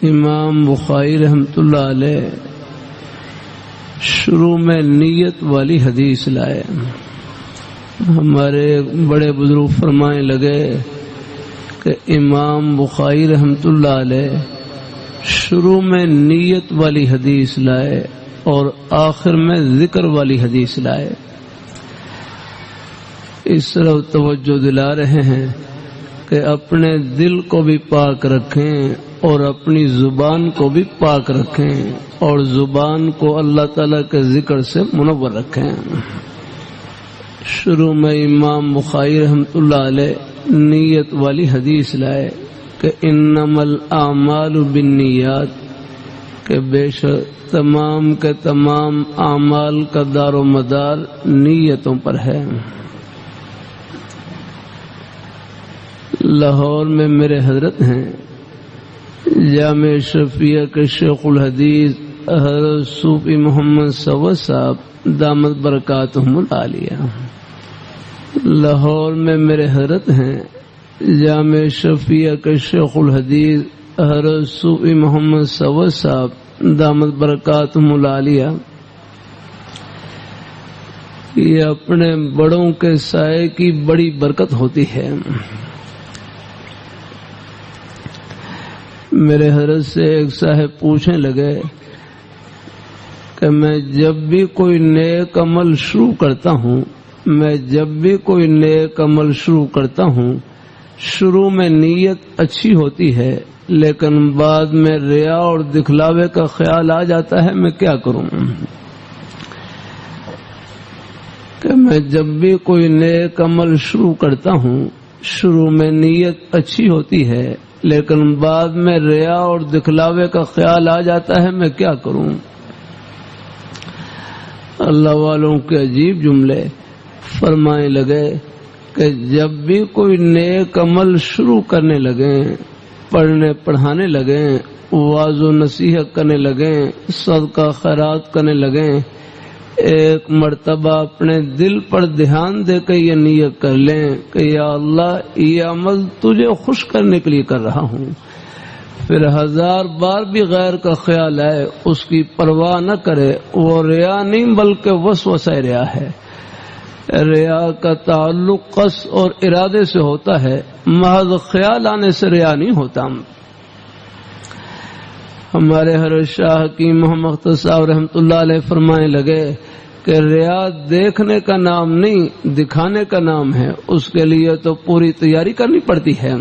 امام بخاری رحمۃ اللہ علیہ شروع میں نیت والی حدیث لائے. ہمارے بڑے بزرگ فرمائے لگے کہ امام بخاری رحمۃ اللہ علیہ شروع میں نیت والی حدیث لائے اور آخر میں ذکر والی حدیث لائے. اس طرح توجہ دلا رہے ہیں کہ اپنے دل کو بھی پاک رکھیں اور اپنی زبان کو بھی پاک رکھیں اور زبان کو اللہ تعالیٰ کے ذکر سے منور رکھیں. شروع میں امام بخاری رحمۃ اللہ علیہ نیت والی حدیث لائے کہ انما الاعمال بالنیات، کہ بے شک تمام کے تمام اعمال کا دار و مدار نیتوں پر ہے. لاہور میں میرے حضرت ہیں جامع شفیع کے شیخ الحدیث حضرت صوفی محمد سواد صاحب دامت برکاتہم العالیہ. لاہور میں میرے حضرت ہیں جامع شفیع کے شیخ الحدیث حضرت صوفی محمد سواد صاحب دامت برکاتہم العالیہ. یہ اپنے بڑوں کے سائے کی بڑی برکت ہوتی ہے. میرے حضرت سے ایک صاحب پوچھنے لگے کہ میں جب بھی کوئی نیک عمل شروع کرتا ہوں شروع میں نیت اچھی ہوتی ہے لیکن بعد میں ریا اور دکھلاوے کا خیال آ جاتا ہے، میں کیا کروں؟ کہ میں جب بھی کوئی نیک عمل شروع کرتا ہوں شروع میں نیت اچھی ہوتی ہے لیکن بعد میں ریا اور دکھلاوے کا خیال آ جاتا ہے، میں کیا کروں؟ اللہ والوں کے عجیب جملے فرمائے لگے کہ جب بھی کوئی نیک عمل شروع کرنے لگیں، پڑھنے پڑھانے لگیں، واعظ و نصیحت کرنے لگیں، صدقہ خیرات کرنے لگیں، ایک مرتبہ اپنے دل پر دھیان دے کے یہ نیت کر لیں کہ یا اللہ یہ عمل تجھے خوش کرنے کے لیے کر رہا ہوں. پھر 1000 بار بھی غیر کا خیال آئے اس کی پرواہ نہ کرے. وہ ریا نہیں بلکہ وسوسہ ریا ہے. ریا کا تعلق قصد اور ارادے سے ہوتا ہے، محض خیال آنے سے ریا نہیں ہوتا. ہمارے حضرت شاہ حکیم محمد اختر صاحب رحمۃ اللہ علیہ فرمانے لگے کہ ریا دیکھنے کا نام نہیں دکھانے کا نام ہے، اس کے لیے تو پوری تیاری کرنی پڑتی ہے.